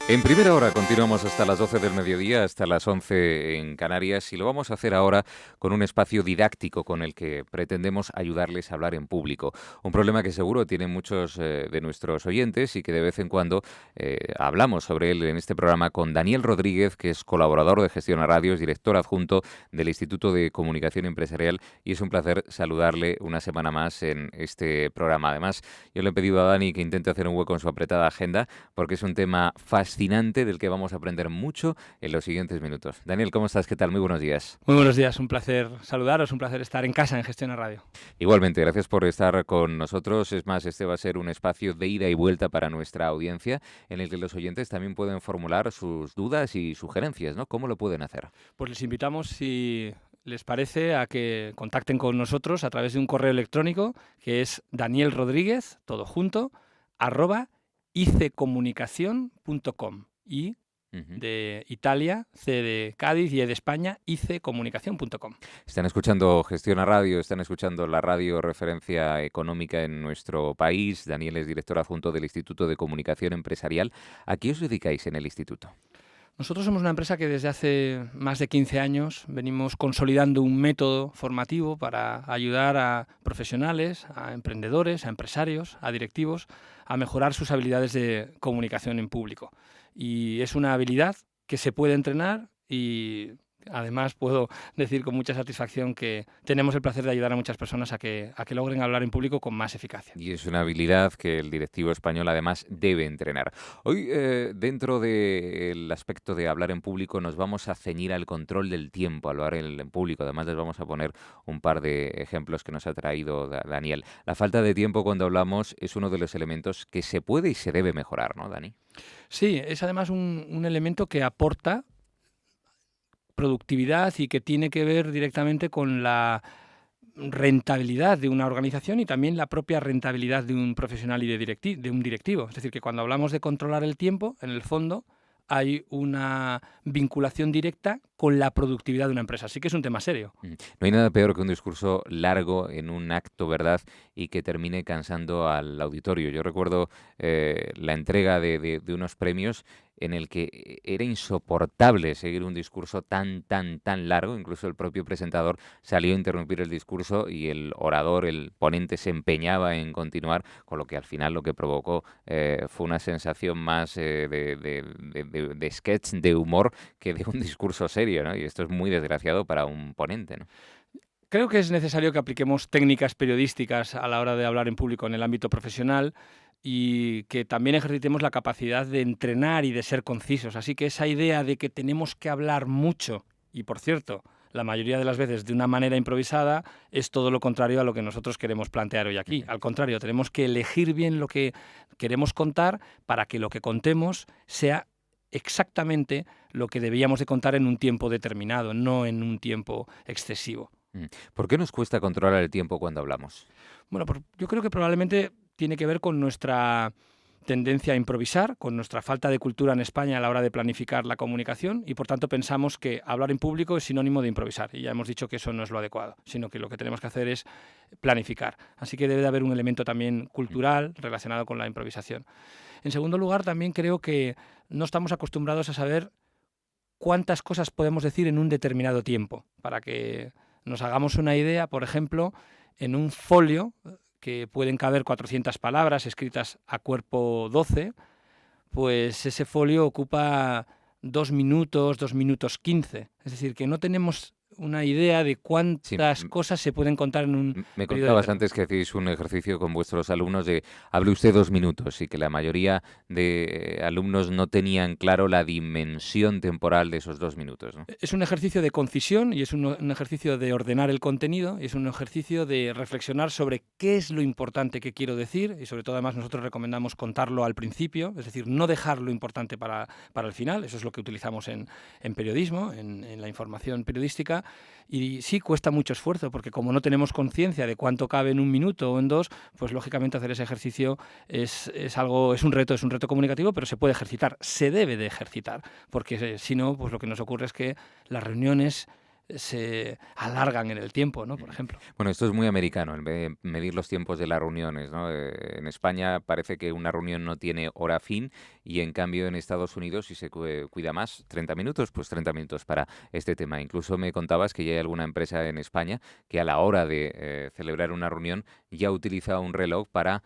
En primera hora continuamos hasta las 12 del mediodía, hasta las 11 en Canarias, y lo vamos a hacer ahora con un espacio didáctico con el que pretendemos ayudarles a hablar en público. Un problema que seguro tienen muchos de nuestros oyentes y que de vez en cuando hablamos sobre él en este programa con Daniel Rodríguez, que es colaborador de Gestión a Radios, director adjunto del Instituto de Comunicación Empresarial, y es un placer saludarle una semana más en este programa. Además, yo le he pedido a Dani que intente hacer un hueco en su apretada agenda, porque es un tema fascinante del que vamos a aprender mucho en los siguientes minutos. Daniel, ¿cómo estás? ¿Qué tal? Muy buenos días. Muy buenos días, un placer saludaros, un placer estar en casa en Gestión a Radio. Igualmente, gracias por estar con nosotros. Es más, este va a ser un espacio de ida y vuelta para nuestra audiencia, en el que los oyentes también pueden formular sus dudas y sugerencias, ¿no? ¿Cómo lo pueden hacer? Pues les invitamos, si les parece, a que contacten con nosotros a través de un correo electrónico que es danielrodríguez, todo junto, @icecomunicación.com. Y de Italia, C de Cádiz y E de España, icecomunicación.com. Están escuchando Gestión a Radio, están escuchando la radio referencia económica en nuestro país. Daniel es director adjunto del Instituto de Comunicación Empresarial. ¿A qué os dedicáis en el instituto? Nosotros somos una empresa que desde hace más de 15 años venimos consolidando un método formativo para ayudar a profesionales, a emprendedores, a empresarios, a directivos a mejorar sus habilidades de comunicación en público. Y es una habilidad que se puede entrenar y además puedo decir con mucha satisfacción que tenemos el placer de ayudar a muchas personas a que logren hablar en público con más eficacia. Y es una habilidad que el directivo español además debe entrenar. Hoy, dentro del aspecto de hablar en público, nos vamos a ceñir al control del tiempo, al hablar en público. Además, les vamos a poner un par de ejemplos que nos ha traído Daniel. La falta de tiempo cuando hablamos es uno de los elementos que se puede y se debe mejorar, ¿no, Dani? Sí, es además un elemento que aporta productividad y que tiene que ver directamente con la rentabilidad de una organización y también la propia rentabilidad de un profesional y de un directivo. Es decir, que cuando hablamos de controlar el tiempo, en el fondo hay una vinculación directa con la productividad de una empresa. Así que es un tema serio. No hay nada peor que un discurso largo en un acto, ¿verdad? Y que termine cansando al auditorio. Yo recuerdo la entrega de unos premios en el que era insoportable seguir un discurso tan largo. Incluso el propio presentador salió a interrumpir el discurso y el orador, el ponente, se empeñaba en continuar, con lo que al final lo que provocó fue una sensación más de sketch, de humor, que de un discurso serio, ¿no? Y esto es muy desgraciado para un ponente, ¿no? Creo que es necesario que apliquemos técnicas periodísticas a la hora de hablar en público en el ámbito profesional y que también ejercitemos la capacidad de entrenar y de ser concisos. Así que esa idea de que tenemos que hablar mucho, y por cierto, la mayoría de las veces de una manera improvisada, es todo lo contrario a lo que nosotros queremos plantear hoy aquí. Al contrario, tenemos que elegir bien lo que queremos contar para que lo que contemos sea exactamente lo que debíamos de contar en un tiempo determinado, no en un tiempo excesivo. ¿Por qué nos cuesta controlar el tiempo cuando hablamos? Bueno, yo creo que probablemente tiene que ver con nuestra tendencia a improvisar, con nuestra falta de cultura en España a la hora de planificar la comunicación y por tanto pensamos que hablar en público es sinónimo de improvisar y ya hemos dicho que eso no es lo adecuado, sino que lo que tenemos que hacer es planificar. Así que debe de haber un elemento también cultural relacionado con la improvisación. En segundo lugar, también creo que no estamos acostumbrados a saber cuántas cosas podemos decir en un determinado tiempo. Para que nos hagamos una idea, por ejemplo, en un folio que pueden caber 400 palabras escritas a cuerpo 12, pues ese folio ocupa 2 minutos, 2 minutos 15. Es decir, que no tenemos una idea de Sí, cuántas cosas se pueden contar en un me periodo contabas determinado. antes que hacéis un ejercicio con vuestros alumnos de hable usted 2 minutos y que la mayoría de alumnos no tenían claro la dimensión temporal de esos 2 minutos, ¿no? Es un ejercicio de concisión y es un ejercicio de ordenar el contenido y es un ejercicio de reflexionar sobre qué es lo importante que quiero decir y sobre todo además nosotros recomendamos contarlo al principio, es decir, no dejar lo importante para el final, eso es lo que utilizamos en periodismo, en la información periodística y sí cuesta mucho esfuerzo porque como no tenemos conciencia de cuánto cabe en un minuto o en dos, pues lógicamente hacer ese ejercicio es un reto comunicativo, pero se puede ejercitar, se debe de ejercitar, porque si no, pues lo que nos ocurre es que las reuniones se alargan en el tiempo, ¿no? Por ejemplo. Bueno, esto es muy americano, el medir los tiempos de las reuniones, ¿no? En España parece que una reunión no tiene hora fin y en cambio en Estados Unidos, si se cuida más, 30 minutos, pues 30 minutos para este tema. Incluso me contabas que ya hay alguna empresa en España que a la hora de celebrar una reunión ya utiliza un reloj para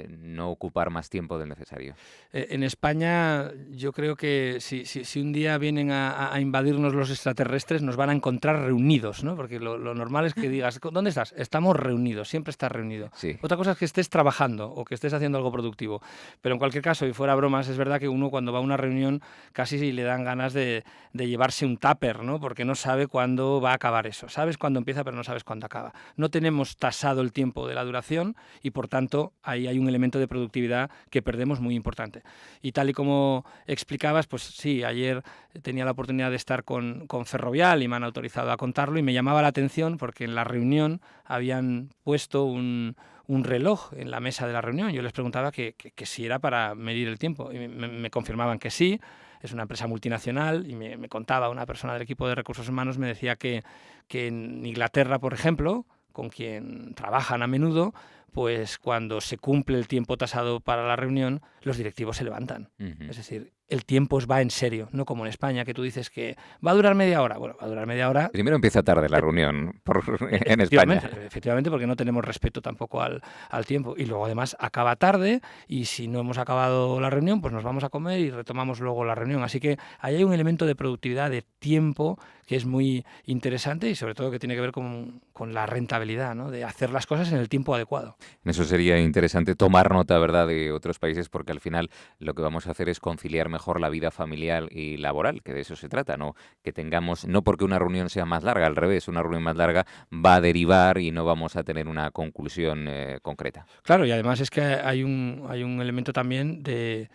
no ocupar más tiempo del necesario. En España yo creo que si un día vienen a invadirnos los extraterrestres nos van a encontrar reunidos, ¿no? Porque lo normal es que digas, ¿dónde estás? Estamos reunidos, siempre estás reunido. Sí. Otra cosa es que estés trabajando o que estés haciendo algo productivo. Pero en cualquier caso, y fuera bromas, es verdad que uno cuando va a una reunión casi le dan ganas de llevarse un tupper, ¿no? Porque no sabe cuándo va a acabar eso. Sabes cuándo empieza, pero no sabes cuándo acaba. No tenemos tasado el tiempo de la duración y, por tanto, ahí hay un elemento de productividad que perdemos muy importante. Y tal y como explicabas, pues sí, ayer tenía la oportunidad de estar con Ferrovial y me han autorizado a contarlo y me llamaba la atención porque en la reunión habían puesto un reloj en la mesa de la reunión. Yo les preguntaba que si era para medir el tiempo y me confirmaban que sí. Es una empresa multinacional y me contaba una persona del equipo de recursos humanos, me decía que en Inglaterra, por ejemplo, con quien trabajan a menudo, pues cuando se cumple el tiempo tasado para la reunión, los directivos se levantan. Es decir, el tiempo va en serio, no como en España, que tú dices que va a durar media hora. Bueno, va a durar media hora. Primero empieza tarde la reunión en España. Efectivamente, porque no tenemos respeto tampoco al tiempo. Y luego además acaba tarde y si no hemos acabado la reunión, pues nos vamos a comer y retomamos luego la reunión. Así que ahí hay un elemento de productividad, de tiempo, que es muy interesante y sobre todo que tiene que ver con la rentabilidad, ¿no? De hacer las cosas en el tiempo adecuado. En eso sería interesante tomar nota, ¿verdad?, de otros países, porque al final lo que vamos a hacer es conciliar mejor la vida familiar y laboral, que de eso se trata, ¿no? Que tengamos, no porque una reunión sea más larga, al revés, una reunión más larga va a derivar y no vamos a tener una conclusión concreta. Claro, y además es que hay un elemento también de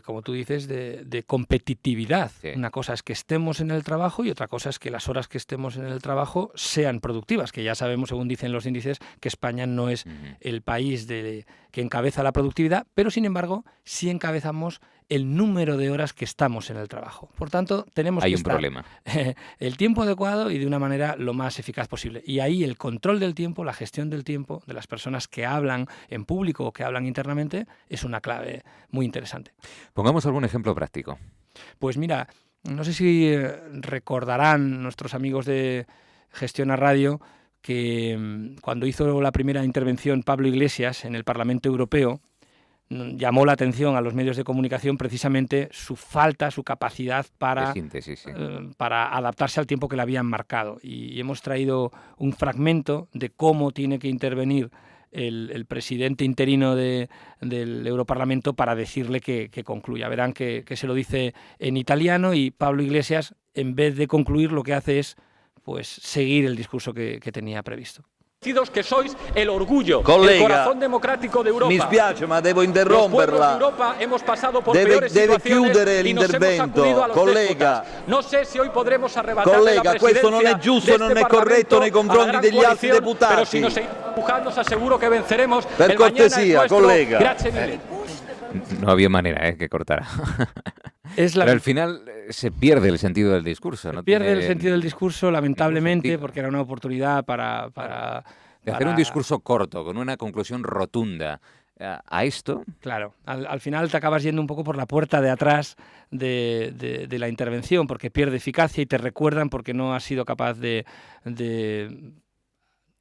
como tú dices, de competitividad. Sí. Una cosa es que estemos en el trabajo y otra cosa es que las horas que estemos en el trabajo sean productivas, que ya sabemos, según dicen los índices, que España no es el país que encabeza la productividad, pero sin embargo sí encabezamos el número de horas que estamos en el trabajo. Por tanto, tenemos que estar problema. El tiempo adecuado y de una manera lo más eficaz posible. Y ahí el control del tiempo, la gestión del tiempo de las personas que hablan en público o que hablan internamente es una clave muy interesante. Pongamos algún ejemplo práctico. Pues mira, no sé si recordarán nuestros amigos de Gestiona Radio que cuando hizo la primera intervención Pablo Iglesias en el Parlamento Europeo, llamó la atención a los medios de comunicación precisamente su capacidad para adaptarse al tiempo que le habían marcado. Y hemos traído un fragmento de cómo tiene que intervenir el presidente interino del Europarlamento para decirle que concluya. Verán que se lo dice en italiano y Pablo Iglesias, en vez de concluir, lo que hace es pues seguir el discurso que tenía previsto. Que sois el orgullo, collega, el corazón democrático de Europa. Mi spiace, ma devo interromperla. Europa hemos pasado por peores chiudere l'intervento, collega. No sé si hoy podremos arrebatarle collega, la presidencia. Questo non è giusto, non è corretto nei confronti degli altri deputati. Pero si nos seguimos empujando, os aseguro que venceremos. Per cortesia, collega. Grazie mille. No había manera que cortara. Pero al final se pierde el sentido del discurso, ¿no? Pierde el sentido del discurso, lamentablemente, porque era una oportunidad para hacer un discurso corto, con una conclusión rotunda a esto. Claro, al final te acabas yendo un poco por la puerta de atrás de la intervención, porque pierde eficacia y te recuerdan porque no has sido capaz de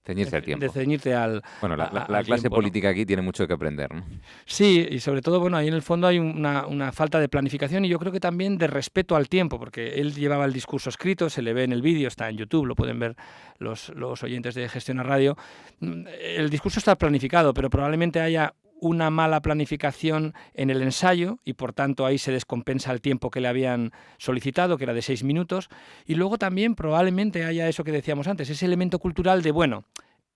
ceñirse al tiempo. De ceñirte al Bueno, la al clase tiempo, política aquí tiene mucho que aprender, ¿no? Sí, y sobre todo, bueno, ahí en el fondo hay una falta de planificación y yo creo que también de respeto al tiempo, porque él llevaba el discurso escrito, se le ve en el vídeo, está en YouTube, lo pueden ver los oyentes de Gestiona Radio. El discurso está planificado, pero probablemente haya una mala planificación en el ensayo y por tanto ahí se descompensa el tiempo que le habían solicitado, que era de 6 minutos, y luego también probablemente haya eso que decíamos antes, ese elemento cultural de, bueno,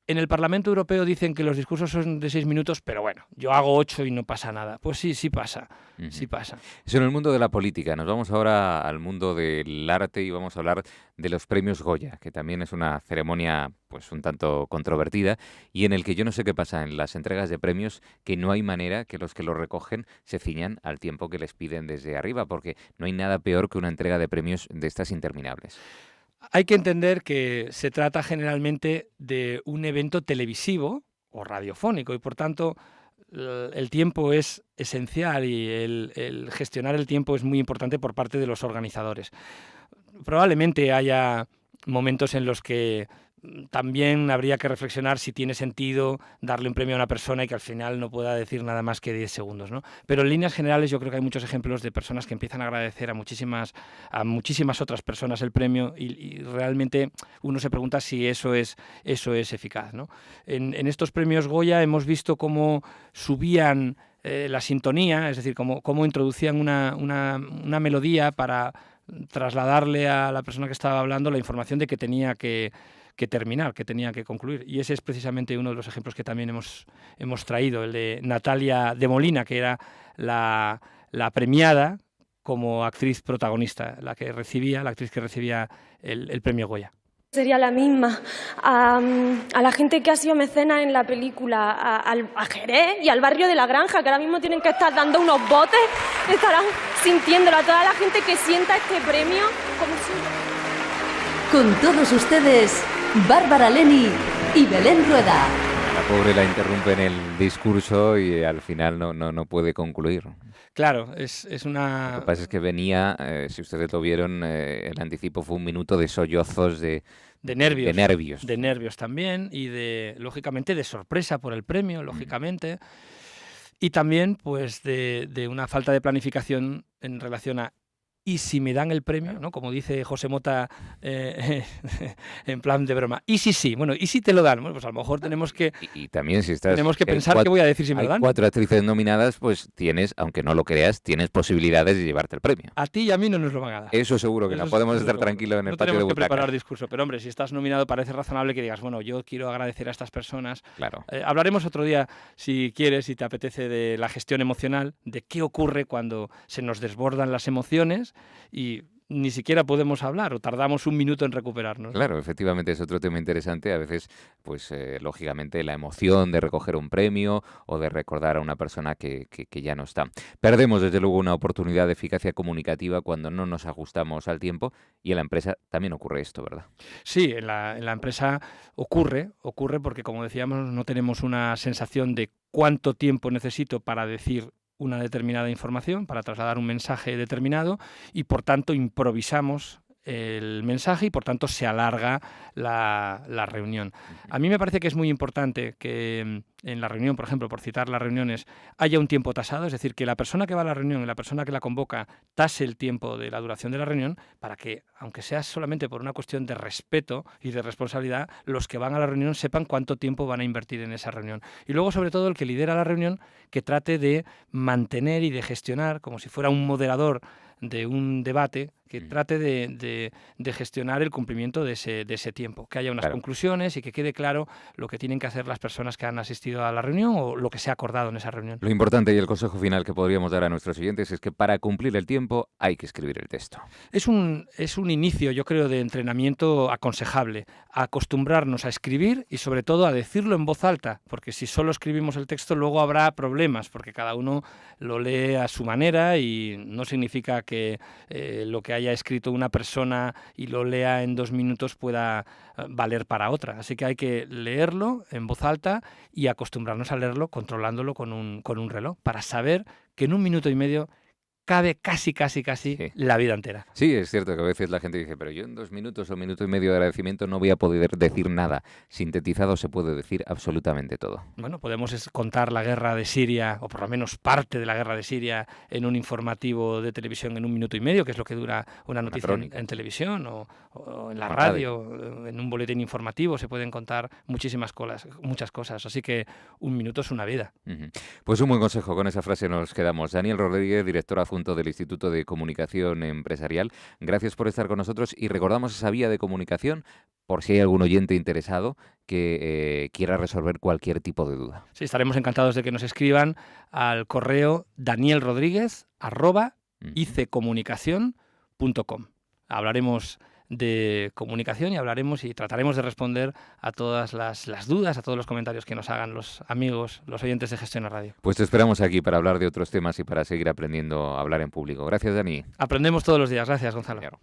en el Parlamento Europeo dicen que los discursos son de 6 minutos, pero bueno, yo hago 8 y no pasa nada. Pues sí pasa, sí pasa. Eso en el mundo de la política. Nos vamos ahora al mundo del arte y vamos a hablar de los premios Goya, que también es una ceremonia pues un tanto controvertida y en el que yo no sé qué pasa en las entregas de premios, que no hay manera que los que los recogen se ciñan al tiempo que les piden desde arriba, porque no hay nada peor que una entrega de premios de estas interminables. Hay que entender que se trata generalmente de un evento televisivo o radiofónico y por tanto el tiempo es esencial y el gestionar el tiempo es muy importante por parte de los organizadores. Probablemente haya momentos en los que también habría que reflexionar si tiene sentido darle un premio a una persona y que al final no pueda decir nada más que 10 segundos, ¿no? Pero en líneas generales yo creo que hay muchos ejemplos de personas que empiezan a agradecer a muchísimas otras personas el premio y realmente uno se pregunta si eso es eficaz, ¿no? En estos premios Goya hemos visto cómo subían la sintonía, es decir, cómo introducían una melodía para trasladarle a la persona que estaba hablando la información de que tenía que terminar, que tenía que concluir. Y ese es precisamente uno de los ejemplos que también hemos traído, el de Natalia de Molina, que era la premiada como actriz protagonista, la actriz que recibía el premio Goya. Sería la misma. A la gente que ha sido mecenas en la película, a Jerez y al barrio de La Granja, que ahora mismo tienen que estar dando unos botes, estarán sintiéndolo. A toda la gente que sienta este premio como si... Con todos ustedes, Bárbara Leni y Belén Rueda. La pobre la interrumpe en el discurso y al final no puede concluir. Claro, es una... Lo que pasa es que venía, si ustedes lo vieron, el anticipo fue un minuto de sollozos de nervios. De nervios también y lógicamente, de sorpresa por el premio, lógicamente. Y también, pues, de una falta de planificación en relación a ¿y si me dan el premio? ¿No? Como dice José Mota en plan de broma. ¿Y si sí? Bueno, ¿y si te lo dan? Bueno, pues a lo mejor tenemos que... Y también si estás... Tenemos que pensar qué voy a decir si me lo dan. 4 actrices nominadas, pues tienes, aunque no lo creas, tienes posibilidades de llevarte el premio. A ti y a mí no nos lo van a dar. Eso seguro que no. Podemos estar tranquilos en el patio de butacas. No tenemos que preparar discurso. Pero hombre, si estás nominado parece razonable que digas, bueno, yo quiero agradecer a estas personas. Claro. Hablaremos otro día, si quieres, si te apetece, de la gestión emocional, de qué ocurre cuando se nos desbordan las emociones y ni siquiera podemos hablar o tardamos un minuto en recuperarnos. Claro, efectivamente es otro tema interesante. A veces, pues lógicamente la emoción de recoger un premio o de recordar a una persona que ya no está. Perdemos desde luego una oportunidad de eficacia comunicativa cuando no nos ajustamos al tiempo y en la empresa también ocurre esto, ¿verdad? Sí, en la empresa ocurre porque como decíamos no tenemos una sensación de cuánto tiempo necesito para decir una determinada información, para trasladar un mensaje determinado y por tanto improvisamos el mensaje y por tanto se alarga la reunión. A mí me parece que es muy importante que en la reunión, por ejemplo, por citar las reuniones, haya un tiempo tasado, es decir, que la persona que va a la reunión y la persona que la convoca tase el tiempo de la duración de la reunión para que, aunque sea solamente por una cuestión de respeto y de responsabilidad, los que van a la reunión sepan cuánto tiempo van a invertir en esa reunión. Y luego, sobre todo, el que lidera la reunión, que trate de mantener y de gestionar, como si fuera un moderador de un debate, que trate de gestionar el cumplimiento de ese tiempo, que haya unas conclusiones y que quede claro lo que tienen que hacer las personas que han asistido a la reunión o lo que se ha acordado en esa reunión. Lo importante y el consejo final que podríamos dar a nuestros oyentes es que para cumplir el tiempo hay que escribir el texto. Es un inicio, yo creo, de entrenamiento aconsejable, a acostumbrarnos a escribir y sobre todo a decirlo en voz alta, porque si solo escribimos el texto luego habrá problemas, porque cada uno lo lee a su manera y no significa que lo que haya escrito una persona y lo lea en 2 minutos pueda valer para otra. Así que hay que leerlo en voz alta y acostumbrarnos a leerlo controlándolo con un reloj para saber que en 1 minuto y medio cabe casi la vida entera. Sí, es cierto que a veces la gente dice, pero yo en 2 minutos o 1 minuto y medio de agradecimiento no voy a poder decir nada. Sintetizado se puede decir absolutamente todo. Bueno, podemos contar la guerra de Siria, o por lo menos parte de la guerra de Siria, en un informativo de televisión en 1 minuto y medio, que es lo que dura una noticia en televisión o en la radio, en un boletín informativo, se pueden contar muchas cosas. Así que 1 minuto es una vida. Pues un buen consejo, con esa frase nos quedamos. Daniel Rodríguez, director adjunto del Instituto de Comunicación Empresarial. Gracias por estar con nosotros y recordamos esa vía de comunicación por si hay algún oyente interesado que quiera resolver cualquier tipo de duda. Sí, estaremos encantados de que nos escriban al correo danielrodriguez@icecomunicacion.com. Hablaremos de comunicación y trataremos de responder a todas las dudas, a todos los comentarios que nos hagan los amigos, los oyentes de Gestiona Radio. Pues te esperamos aquí para hablar de otros temas y para seguir aprendiendo a hablar en público. Gracias, Dani. Aprendemos todos los días. Gracias, Gonzalo. Claro.